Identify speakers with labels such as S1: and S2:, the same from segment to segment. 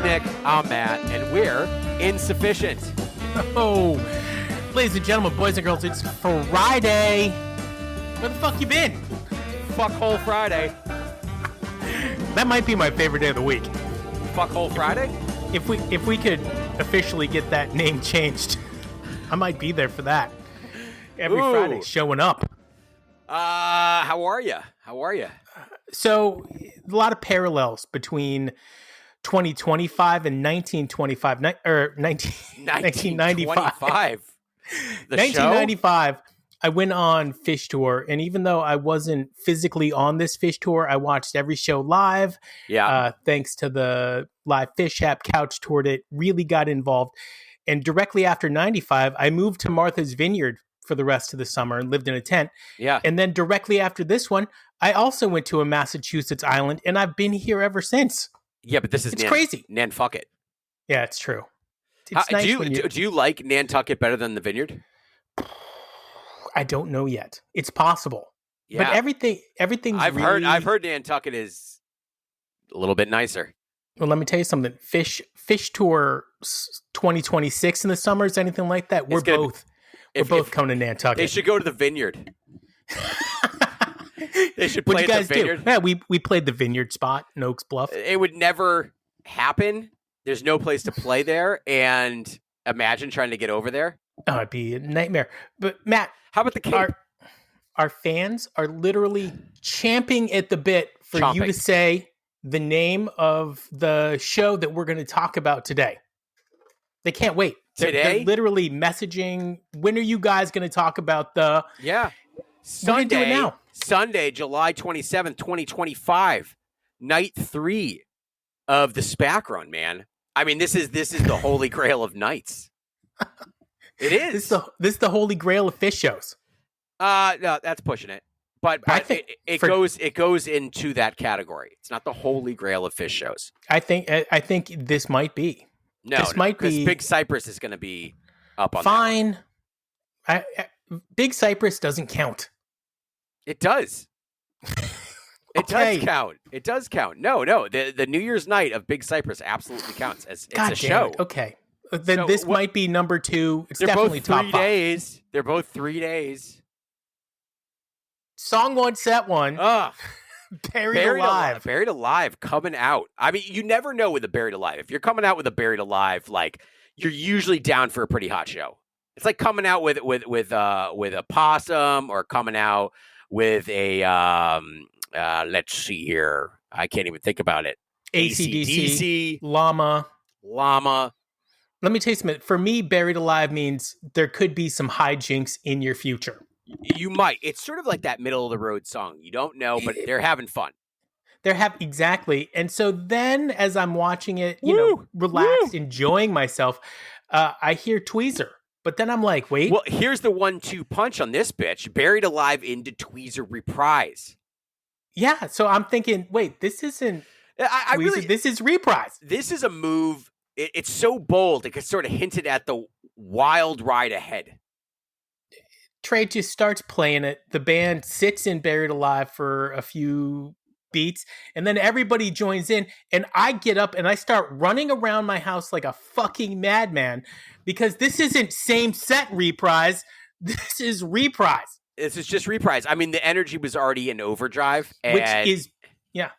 S1: Nick. I'm Matt, and we're Insuphishient.
S2: Oh, ladies and gentlemen, boys and girls, it's Friday. Where the fuck you been?
S1: Fuckhole Friday.
S2: That might be my favorite day of the week.
S1: Fuckhole Friday?
S2: If we could officially get that name changed, I might be there for that. Every Friday, showing up.
S1: How are you?
S2: So, a lot of parallels between 2025 and 1925, or 1995. 1995, I went on Phish tour, and even though I wasn't physically on this Phish tour, I watched every show live.
S1: Yeah.
S2: Thanks to the live Phish app, couch toured it, really got involved. And directly after 95, I moved to Martha's Vineyard for the rest of the summer and lived in a tent.
S1: Yeah.
S2: And then directly after this one, I also went to a Massachusetts island, and I've been here ever since.
S1: Yeah, but this is
S2: crazy.
S1: Nantucket.
S2: Yeah, it's true. It's nice
S1: do you like Nantucket better than the Vineyard?
S2: I don't know yet. It's possible.
S1: Yeah.
S2: But everything's
S1: I've heard Nantucket is a little bit nicer.
S2: Well, let me tell you something. Phish Tour 2026 in the summer is anything like that. We're both coming to Nantucket.
S1: They should go to the Vineyard. They should play at the Vineyard.
S2: Yeah, we played the Vineyard spot in Oaks Bluff.
S1: It would never happen. There's no place to play there, and imagine trying to get over there.
S2: Oh, it'd be a nightmare. But Matt,
S1: how about the Cape?
S2: Our fans are literally champing at the bit for you to say the name of the show that we're going to talk about today. They can't wait. They're literally messaging. When are you guys going to talk about the?
S1: Yeah,
S2: Sunday. Do it now.
S1: Sunday, July 27th, 2025, night 3 of the SPAC run. Man, I mean, this is the holy grail of nights. It is.
S2: This is the holy grail of Phish shows.
S1: No, that's pushing it. But I think it goes into that category. It's not the holy grail of Phish shows.
S2: I think this might be.
S1: No,
S2: this might be.
S1: Big Cypress is going to be up on
S2: fine. Big Cypress doesn't count.
S1: It does. It does count. It does count. No. The New Year's night of Big Cypress absolutely counts as it's a show.
S2: Okay. Then this might be number 2. It's definitely top 5.
S1: Days. They're both 3 days.
S2: Song 1, set 1. Buried Alive.
S1: Buried Alive coming out. I mean, you never know with a Buried Alive. If you're coming out with a Buried Alive, like, you're usually down for a pretty hot show. It's like coming out with a Possum, or coming out with a let's see here. I can't even think about it.
S2: AC/DC, Llama. Let me tell you something. For me, Buried Alive means there could be some hijinks in your future.
S1: You might. It's sort of like that middle of the road song. You don't know, but they're having fun.
S2: Exactly. And so then, as I'm watching it, relaxed, enjoying myself, I hear Tweezer. But then I'm like, wait.
S1: Well, here's the 1-2 punch on this bitch. Buried Alive into Tweezer Reprise.
S2: Yeah. So I'm thinking, wait, this isn't Tweezer, this is Reprise.
S1: This is a move. It's so bold. It sort of hinted at the wild ride ahead.
S2: Trey just starts playing it. The band sits in Buried Alive for a few beats, and then everybody joins in, and I get up and I start running around my house like a fucking madman, because this isn't same set Reprise. This is Reprise.
S1: This is just Reprise. I mean, the energy was already in overdrive.
S2: Which is, yeah.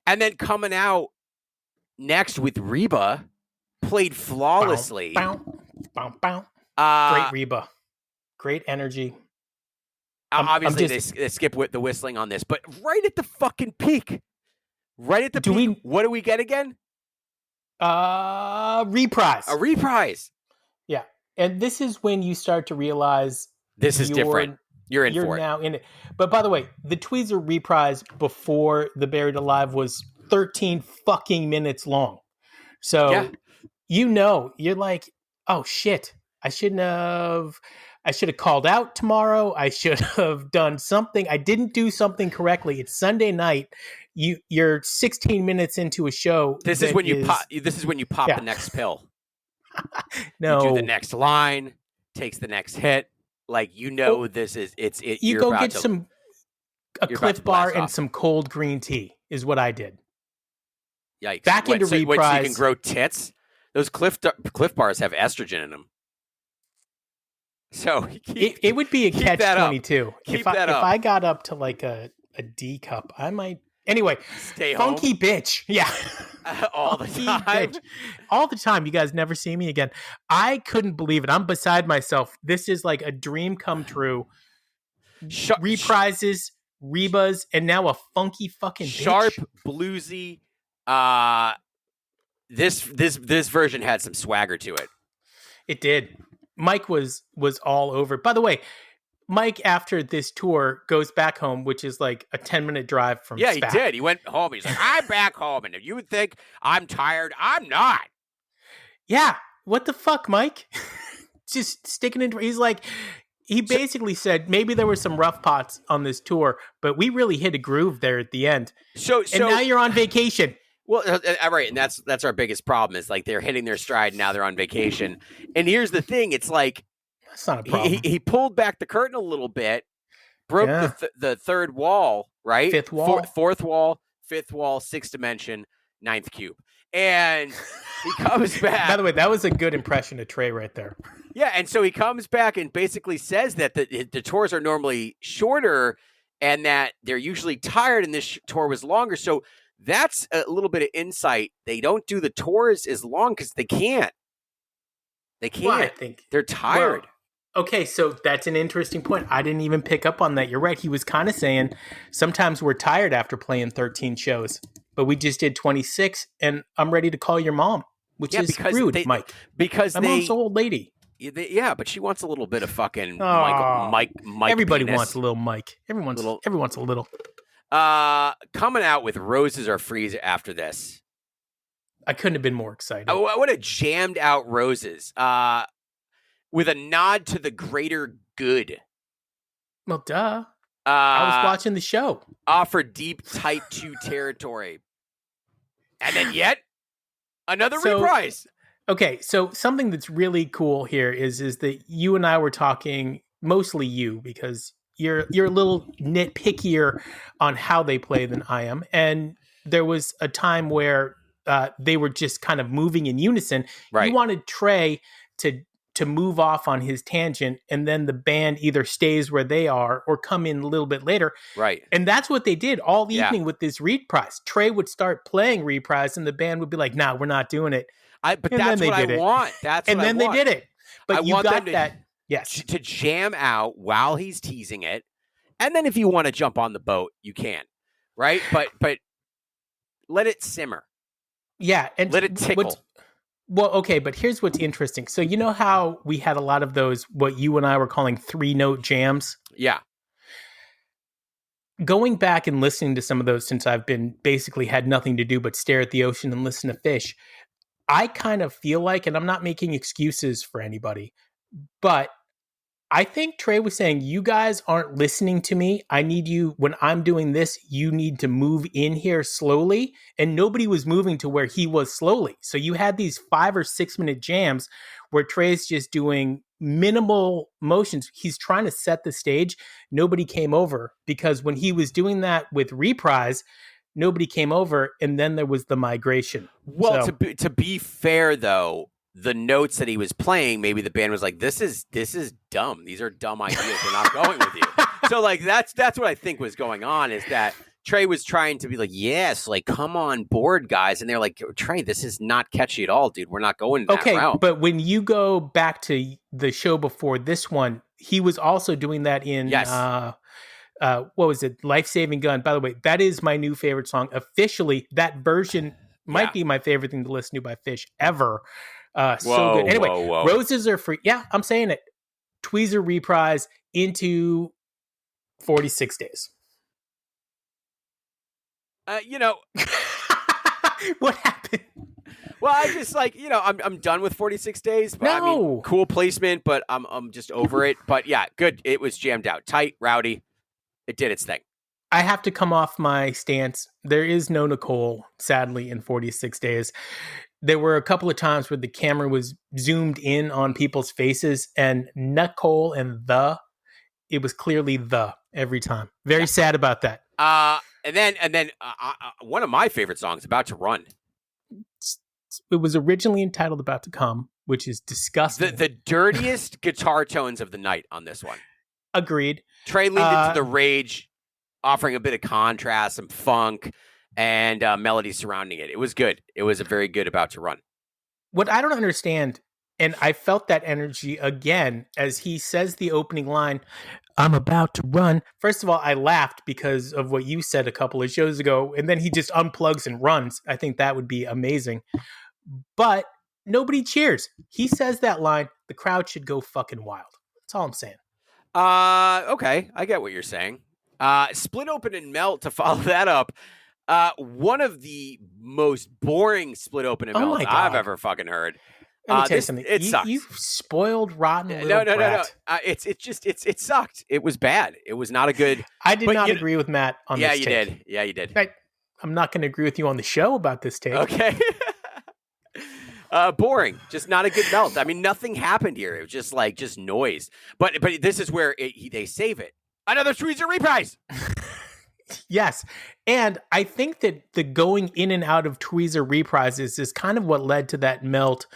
S1: And then coming out next with Reba, played flawlessly.
S2: Bow. Great Reba. Great energy.
S1: Obviously, they skip the whistling on this, but right at the fucking peak. Right at the peak. What do we get again?
S2: Reprise.
S1: A reprise.
S2: Yeah. And this is when you start to realize
S1: this is different. You're
S2: now in it. But by the way, the Tweezer Reprise before the Buried Alive was 13 fucking minutes long. So, you're like, oh shit, I should have called out tomorrow. I should have done something. I didn't do something correctly. It's Sunday night. You're 16 minutes into a show.
S1: This is when you pop the next pill.
S2: No.
S1: You do the next line, takes the next hit. Like, this is it.
S2: You go get a Cliff Bar and some cold green tea is what I did.
S1: Yikes!
S2: Back into Reprise.
S1: So you can grow tits. Those Cliff Bars have estrogen in them. So
S2: it would be a catch-22. If I got up to like a D cup, I might. Anyway,
S1: stay
S2: funky
S1: home.
S2: Bitch. Yeah.
S1: All the time. Bitch.
S2: All the time. You guys never see me again. I couldn't believe it. I'm beside myself. This is like a dream come true. Reprises, Rebas, and now a funky fucking
S1: sharp,
S2: bitch.
S1: bluesy. This version had some swagger to it.
S2: It did. Mike was all over it. By the way, Mike, after this tour, goes back home, which is like a 10-minute drive from
S1: SPAC.
S2: He
S1: did. He went home. He's like, I'm back home. And if you would think I'm tired, I'm not.
S2: Yeah. What the fuck, Mike? Just sticking into... He's like... He basically said maybe there were some rough spots on this tour, but we really hit a groove there at the end. So and now you're on vacation.
S1: Well, right, and that's our biggest problem is like they're hitting their stride and now they're on vacation. And here's the thing: it's like
S2: that's not a problem.
S1: He pulled back the curtain a little bit, broke the third wall, right?
S2: Fifth wall,
S1: fourth wall, fifth wall, sixth dimension, ninth cube, and he comes back.
S2: By the way, that was a good impression of Trey right there.
S1: Yeah, and so he comes back and basically says that the tours are normally shorter and that they're usually tired, and this tour was longer. So that's a little bit of insight. They don't do the tours as long because they can't. They can't.
S2: Well, I think
S1: they're tired.
S2: Well, okay, so that's an interesting point. I didn't even pick up on that. You're right. He was kind of saying sometimes we're tired after playing 13 shows, but we just did 26, and I'm ready to call your mom, which is rude, Mike.
S1: Because
S2: my mom's an old lady.
S1: Yeah, but she wants a little bit of fucking Mike.
S2: Everybody
S1: penis.
S2: Wants a little Mike. Everyone wants a little.
S1: Coming out with Roses Are Free after this.
S2: I couldn't have been more excited.
S1: I would have jammed out Roses with a nod to the greater good.
S2: Well, duh. I was watching the show.
S1: Offer deep Type 2 territory. And then yet, another reprise.
S2: Okay, so something that's really cool here is that you and I were talking, mostly you, because you're a little nitpickier on how they play than I am. And there was a time where they were just kind of moving in unison.
S1: Right.
S2: You wanted Trey to move off on his tangent, and then the band either stays where they are or come in a little bit later.
S1: Right.
S2: And that's what they did all evening with this reprise. Trey would start playing reprise, and the band would be like, "Nah, we're not doing it."
S1: But that's what I want.
S2: And then they did it. But you got that. Yes.
S1: To jam out while he's teasing it. And then if you want to jump on the boat, you can. Right? But let it simmer.
S2: Yeah. And
S1: let it tickle.
S2: Well, okay, but here's what's interesting. So you know how we had a lot of those, what you and I were calling 3-note jams?
S1: Yeah.
S2: Going back and listening to some of those since I've been basically had nothing to do but stare at the ocean and listen to Phish, I kind of feel like, and I'm not making excuses for anybody, but I think Trey was saying, you guys aren't listening to me. I need you, when I'm doing this, you need to move in here slowly. And nobody was moving to where he was slowly. So you had these 5 or 6 minute jams where Trey's just doing minimal motions. He's trying to set the stage. Nobody came over because when he was doing that with Reprise, nobody came over, and then there was the migration.
S1: Well, so, to be fair, though, the notes that he was playing, maybe the band was like, "This is dumb. These are dumb ideas. We're not going with you." So, like, that's what I think was going on. Is that Trey was trying to be like, "Yes, like, come on board, guys," and they're like, "Trey, this is not catchy at all, dude. We're not going that route."
S2: Okay, but when you go back to the show before this one, he was also doing that in what was it? Life Saving Gun. By the way, that is my new favorite song. Officially, that version might be my favorite thing to listen to by Phish ever. So good. Anyway, Roses Are Free. Yeah, I'm saying it. Tweezer reprise into 46 days. What happened?
S1: Well, I just I'm done with 46 days. But, I mean, cool placement, but I'm just over it. But yeah, good. It was jammed out, tight, rowdy. It did its thing.
S2: I have to come off my stance. There is no Nicole, sadly, in 46 days. There were a couple of times where the camera was zoomed in on people's faces, and Nicole and it was clearly every time. Very sad about that.
S1: And then one of my favorite songs, About to Run.
S2: It was originally entitled About to Come, which is disgusting.
S1: The dirtiest guitar tones of the night on this one.
S2: Agreed.
S1: Trey leaned into the rage, offering a bit of contrast, some funk, and melody surrounding it. It was good. It was a very good About to Run.
S2: What I don't understand, and I felt that energy again as he says the opening line, I'm about to run. First of all, I laughed because of what you said a couple of shows ago, and then he just unplugs and runs. I think that would be amazing. But nobody cheers. He says that line, the crowd should go fucking wild. That's all I'm saying.
S1: Okay, I get what you're saying. Split Open and Melt to follow that up. One of the most boring Split Open and Melts I've ever fucking heard.
S2: Let me tell you something.
S1: It sucks.
S2: You spoiled, rotten little
S1: No.
S2: brat.
S1: It sucked. It was bad. It was not a good.
S2: I did not agree with Matt on this take.
S1: Did. Yeah, you did.
S2: I'm not going to agree with you on the show about this take.
S1: Okay. Boring. Just not a good melt. I mean, nothing happened here. It was just noise. But this is where they save it. Another Tweezer reprise.
S2: Yes. And I think that the going in and out of Tweezer reprises is kind of what led to that melt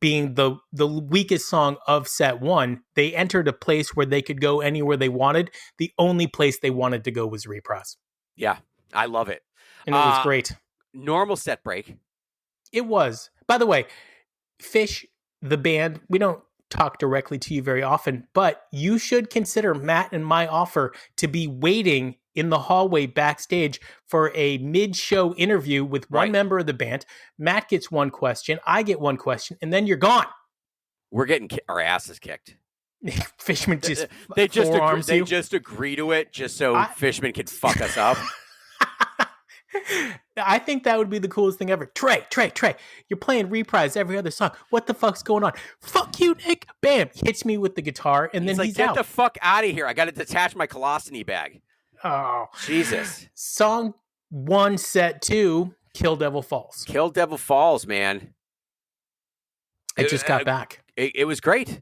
S2: being the weakest song of set one. They entered a place where they could go anywhere they wanted. The only place they wanted to go was reprise.
S1: Yeah, I love it.
S2: And it was great.
S1: Normal set break.
S2: It was. By the way, Phish, the band, we don't talk directly to you very often, but you should consider Matt and my offer to be waiting in the hallway backstage for a mid-show interview with one member of the band. Matt gets one question, I get one question, and then you're gone.
S1: We're getting our asses kicked.
S2: Fishman just
S1: they just agree to it just so Fishman can fuck us up.
S2: I think that would be the coolest thing ever. Trey, you're playing reprise every other song. What the fuck's going on? Fuck you, Nick. Bam, hits me with the guitar, and then he's
S1: get
S2: out.
S1: The fuck out of here. I got to detach my colostomy bag.
S2: Oh.
S1: Jesus.
S2: Song 1, set 2, Kill Devil Falls.
S1: Kill Devil Falls, man.
S2: I just got back.
S1: It was great.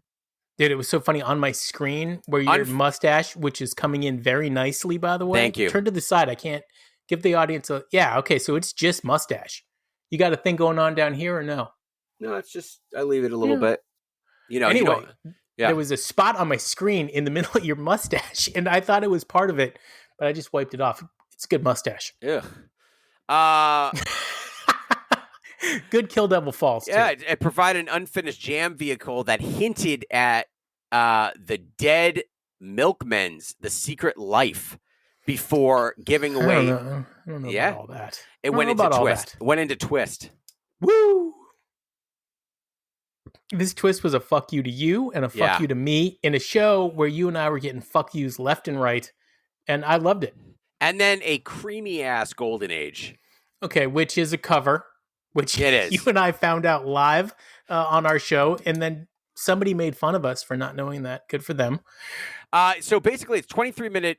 S2: Dude, it was so funny on my screen where your mustache, which is coming in very nicely, by the way.
S1: Thank you.
S2: Turn to the side. I can't give the audience a... Yeah, okay, so it's just mustache. You got a thing going on down here or no?
S1: No, it's just... I leave it a little bit. You know,
S2: anyway, there was a spot on my screen in the middle of your mustache, and I thought it was part of it, but I just wiped it off. It's a good mustache.
S1: Ugh.
S2: Good Kill Devil Falls, too.
S1: Yeah, it provided an unfinished jam vehicle that hinted at the Dead Milkmen's The Secret Life before giving away.
S2: I don't know about all that.
S1: It went into twist. Went into twist.
S2: Woo! This twist was a fuck you to you and a fuck you to me in a show where you and I were getting fuck yous left and right, and I loved it.
S1: And then a creamy ass Golden Age.
S2: Okay, which is a cover, which
S1: it is.
S2: You and I found out live on our show, and then somebody made fun of us for not knowing that. Good for them.
S1: So basically, it's 23-minute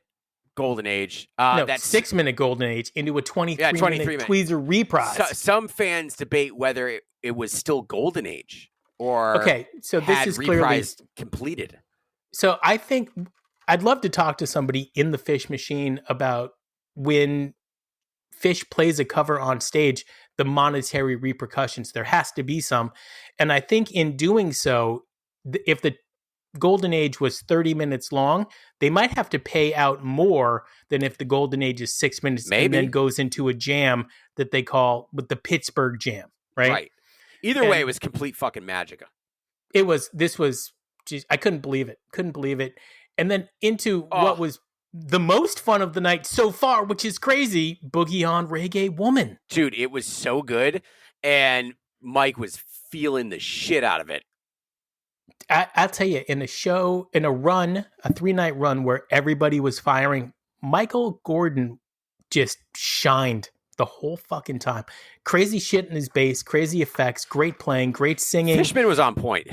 S1: Golden Age.
S2: That's 6-minute Golden Age into a 23-minute Tweezer reprise.
S1: Some fans debate whether it was still Golden Age or
S2: so this is clearly
S1: completed.
S2: So I think I'd love to talk to somebody in the Phish machine about when Phish plays a cover on stage, the monetary repercussions. There has to be some. And I think in doing so, if the Golden Age was 30 minutes long, they might have to pay out more than if the Golden Age is 6 minutes and then goes into a jam that they call with the Pittsburgh Jam, right?
S1: Right. Either way, it was complete fucking magic.
S2: I couldn't believe it. And then into what was the most fun of the night so far, which is crazy, Boogie on Reggae Woman.
S1: Dude, it was so good. And Mike was feeling the shit out of it.
S2: I'll tell you, in a 3-night run where everybody was firing, Michael Gordon just shined the whole fucking time. Crazy shit in his bass, crazy effects, great playing, great singing.
S1: Fishman was on point.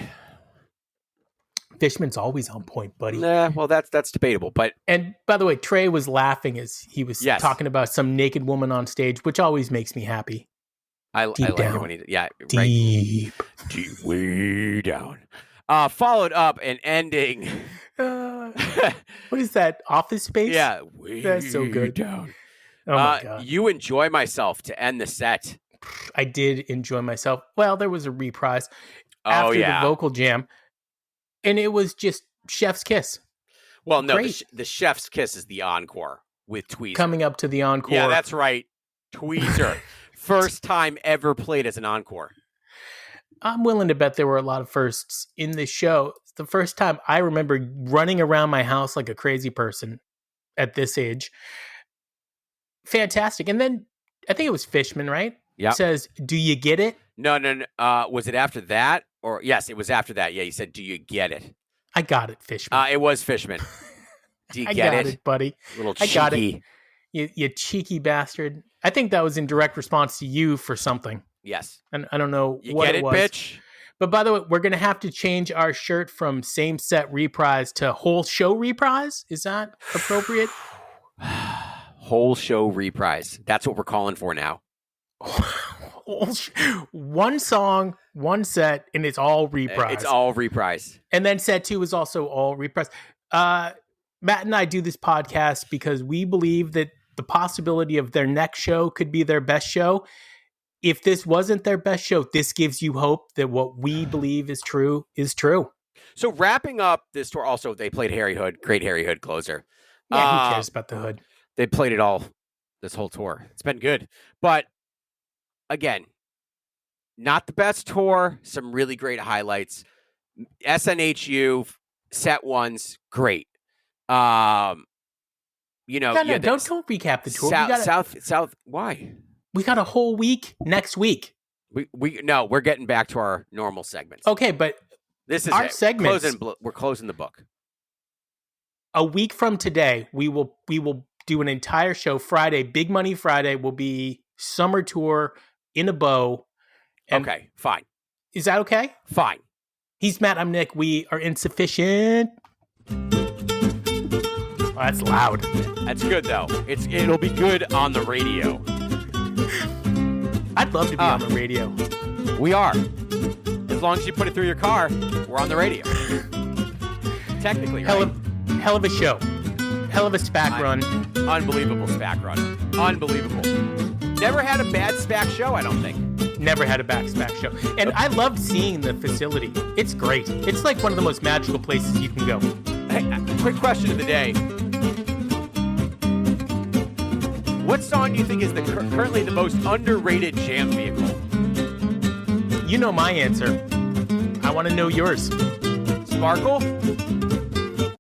S2: Fishman's always on point, buddy.
S1: Nah, well, that's debatable.
S2: And by the way, Trey was laughing as he was talking about some naked woman on stage, which always makes me happy.
S1: I like it when he,
S2: deep,
S1: deep, way down. Followed up and ending.
S2: What is that? Office Space?
S1: Yeah,
S2: that's so good.
S1: Down.
S2: Oh my God.
S1: You Enjoy Myself to end the set.
S2: I did enjoy myself. Well, there was a reprise after the vocal jam, and it was just chef's kiss.
S1: Well, no, the chef's kiss is the encore with Tweezer.
S2: Coming up to the encore.
S1: Yeah, that's right. Tweezer. First time ever played as an encore.
S2: I'm willing to bet there were a lot of firsts in this show. It's the first time I remember running around my house like a crazy person at this age. Fantastic. And then I think it was Phishmen, right?
S1: Yeah.
S2: Says, do you get it?
S1: No. Was it after that? Or yes, it was after that. Yeah, he said, do you get it?
S2: I got it, Phishmen.
S1: It was Phishmen. Do you get it?
S2: I got it, buddy.
S1: Little cheeky.
S2: I got it. You cheeky bastard. I think that was in direct response to you for something.
S1: Yes.
S2: And I don't know
S1: you
S2: what
S1: get
S2: it was.
S1: Bitch?
S2: But by the way, we're going to have to change our shirt from same set reprise to whole show reprise. Is that appropriate?
S1: Whole show reprise. That's what we're calling for now.
S2: One song, one set, and it's all reprise.
S1: It's all reprise.
S2: And then set 2 is also all reprise. Matt and I do this podcast because we believe that the possibility of their next show could be their best show. If this wasn't their best show, this gives you hope that what we believe is true is true.
S1: So wrapping up this tour, also they played Harry Hood, great Harry Hood closer.
S2: Yeah, who cares about the Hood?
S1: They played it all this whole tour. It's been good. But again, not the best tour, some really great highlights. SNHU, set ones, great. Don't
S2: recap the tour.
S1: South. Why?
S2: We got a whole week next week.
S1: We're getting back to our normal segments.
S2: Okay, but
S1: this is
S2: our segments.
S1: We're closing the book.
S2: A week from today, we will do an entire show. Friday, Big Money Friday, will be summer tour in a bow.
S1: Okay, fine.
S2: Is that okay?
S1: Fine.
S2: He's Matt. I'm Nick. We are Insuphishient. Oh, that's loud.
S1: That's good though. It'll be good on the radio.
S2: I'd love to be on the radio.
S1: We are. As long as you put it through your car, we're on the radio. Technically, right?
S2: Hell of a show. Hell of a SPAC run.
S1: Unbelievable SPAC run. Unbelievable. Never had a bad SPAC show, I don't think.
S2: Never had a SPAC show. And I loved seeing the facility. It's great. It's like one of the most magical places you can go.
S1: Hey, quick question of the day. What song do you think is currently the most underrated jam vehicle?
S2: You know my answer. I want to know yours.
S1: Sparkle?